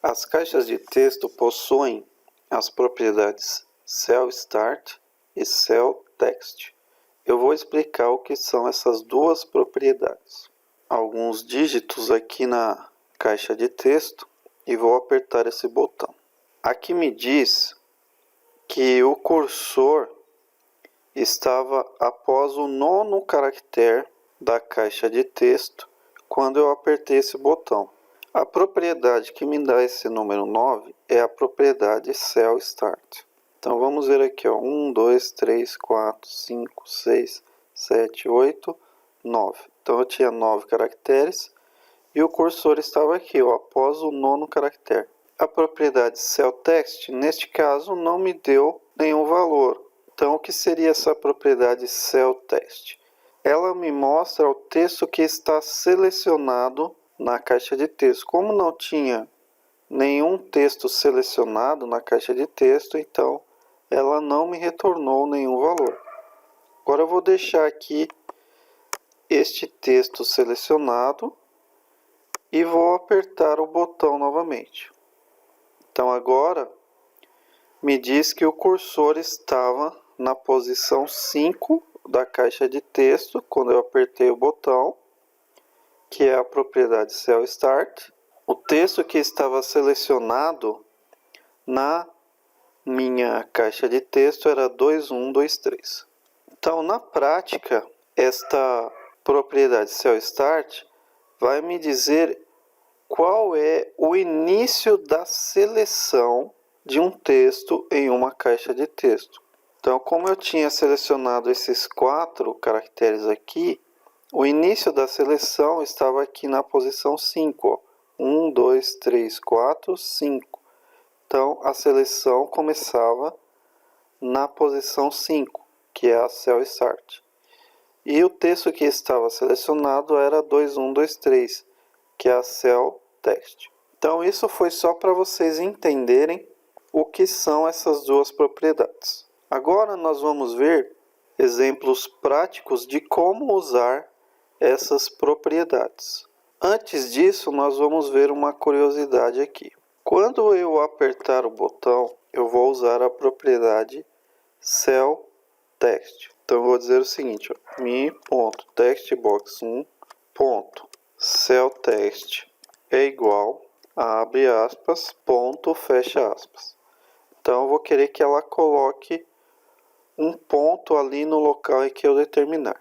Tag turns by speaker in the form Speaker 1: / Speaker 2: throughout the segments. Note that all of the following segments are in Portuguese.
Speaker 1: As caixas de texto possuem as propriedades CellStart e CellText. Eu vou explicar o que são essas duas propriedades. Alguns dígitos aqui na caixa de texto e vou apertar esse botão. Aqui me diz que o cursor estava após o 9º caractere da caixa de texto quando eu apertei esse botão. A propriedade que me dá esse número 9 é a propriedade CellStart. Então vamos ver aqui, ó, 1, 2, 3, 4, 5, 6, 7, 8, 9. Então eu tinha 9 caracteres e o cursor estava aqui, ó, após o 9º caractere. A propriedade CellText, neste caso, não me deu nenhum valor. Então o que seria essa propriedade CellText? Ela me mostra o texto que está selecionado na caixa de texto. Como não tinha nenhum texto selecionado na caixa de texto, então ela não me retornou nenhum valor. Agora eu vou deixar aqui este texto selecionado e vou apertar o botão novamente. Então agora me diz que o cursor estava na posição 5 da caixa de texto quando eu apertei o botão, que é a propriedade CellStart. O texto que estava selecionado na minha caixa de texto era 2123. Então, na prática, esta propriedade CellStart vai me dizer qual é o início da seleção de um texto em uma caixa de texto. Então, como eu tinha selecionado esses 4 caracteres aqui, o início da seleção estava aqui na posição 5. Ó. 1, 2, 3, 4, 5. Então, a seleção começava na posição 5, que é a CellStart. E o texto que estava selecionado era 2123, que é a CellText. Então, isso foi só para vocês entenderem o que são essas duas propriedades. Agora nós vamos ver exemplos práticos de como usar essas propriedades. Antes disso, nós vamos ver uma curiosidade aqui. Quando eu apertar o botão, eu vou usar a propriedade CellText. Então eu vou dizer o seguinte, mi.textbox1.CellText é igual a, abre aspas, ponto, fecha aspas. Então eu vou querer que ela coloque um ponto ali no local em que eu determinar.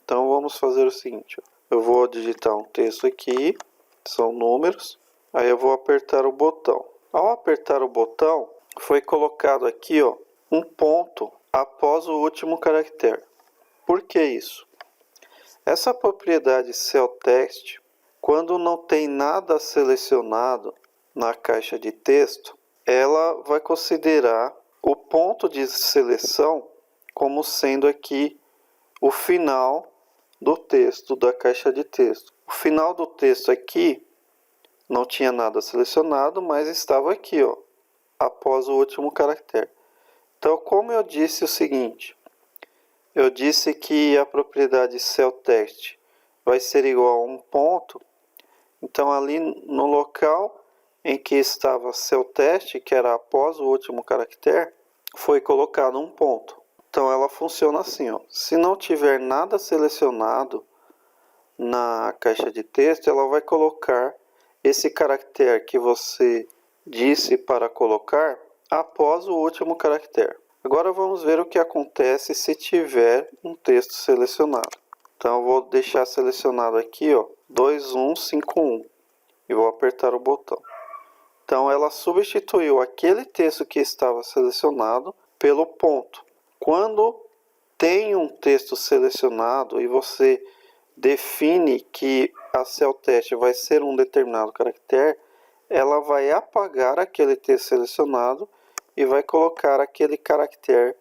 Speaker 1: Então vamos fazer o seguinte, eu vou digitar um texto aqui, são números, aí eu vou apertar o botão. Ao apertar o botão, foi colocado aqui, ó, um ponto após o último caractere. Por que isso? Essa propriedade CellText, quando não tem nada selecionado na caixa de texto, ela vai considerar o ponto de seleção como sendo aqui o final do texto da caixa de texto. O final do texto aqui não tinha nada selecionado, mas estava aqui, ó, após o último caractere. Então, como eu disse o seguinte, eu disse que a propriedade CellText vai ser igual a um ponto, então ali no local em que estava CellText, que era após o último caractere, foi colocado um ponto. Então ela funciona assim, ó. Se não tiver nada selecionado na caixa de texto, ela vai colocar esse caractere que você disse para colocar após o último caractere. Agora vamos ver o que acontece se tiver um texto selecionado. Então eu vou deixar selecionado aqui, ó, 2151 e vou apertar o botão. Então ela substituiu aquele texto que estava selecionado pelo ponto. Quando tem um texto selecionado e você define que a CellText vai ser um determinado caractere, ela vai apagar aquele texto selecionado e vai colocar aquele caractere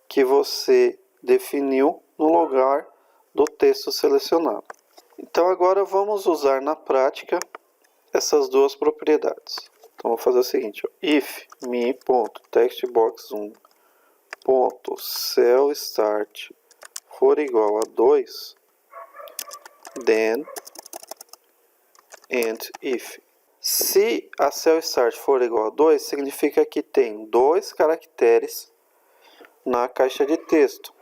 Speaker 1: que você definiu no lugar do texto selecionado. Então agora vamos usar na prática essas duas propriedades. Então vou fazer o seguinte, ó, if mi.textbox1.CellStart for igual a 2, then and if Se a cell start for igual a 2, significa que tem 2 caracteres na caixa de texto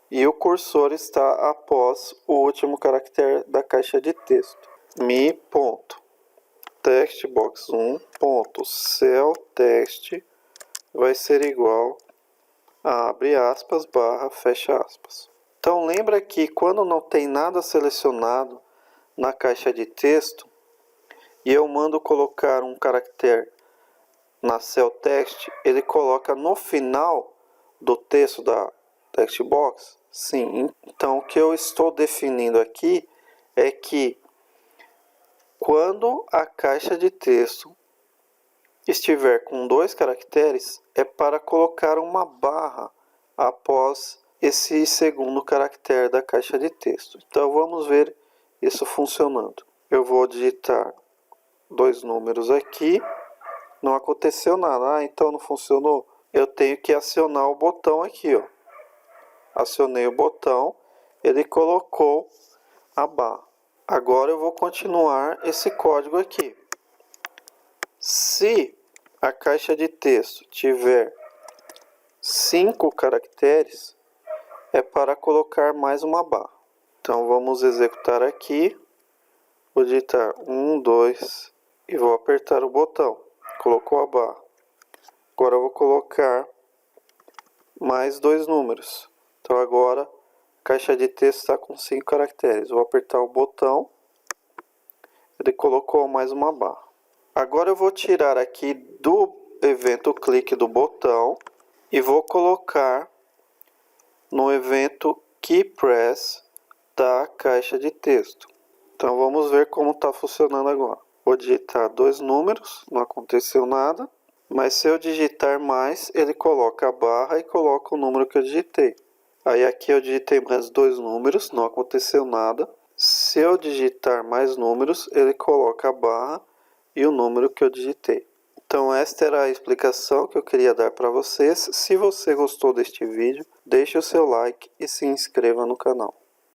Speaker 1: e o cursor está após o último caractere da caixa de texto. mi.textbox1.celltext vai ser igual a abre aspas barra fecha aspas. Então lembra que quando não tem nada selecionado na caixa de texto e eu mando colocar um caractere na cell text, ele coloca no final do texto da text box? Sim. Então o que eu estou definindo aqui é que quando a caixa de texto estiver com 2 caracteres, é para colocar uma barra após esse segundo caractere da caixa de texto. Então vamos ver isso funcionando. Eu vou digitar 2 números aqui, não aconteceu nada, então não funcionou. Eu tenho que acionar o botão aqui, ó. Acionei o botão, ele colocou a barra. Agora eu vou continuar esse código aqui. Se a caixa de texto tiver 5 caracteres, é para colocar mais uma barra. Então vamos executar aqui. Vou digitar 1, 2 e vou apertar o botão. Colocou a barra. Agora eu vou colocar mais 2 números. Então agora a caixa de texto está com 5 caracteres. Vou apertar o botão. Ele colocou mais uma barra. Agora eu vou tirar aqui do evento clique do botão e vou colocar no evento keyPress da caixa de texto. Então vamos ver como está funcionando agora. Vou digitar 2 números, não aconteceu nada. Mas se eu digitar mais, ele coloca a barra e coloca o número que eu digitei. Aí aqui eu digitei mais 2 números, não aconteceu nada. Se eu digitar mais números, ele coloca a barra e o número que eu digitei. Então esta era a explicação que eu queria dar para vocês. Se você gostou deste vídeo, deixe o seu like e se inscreva no canal.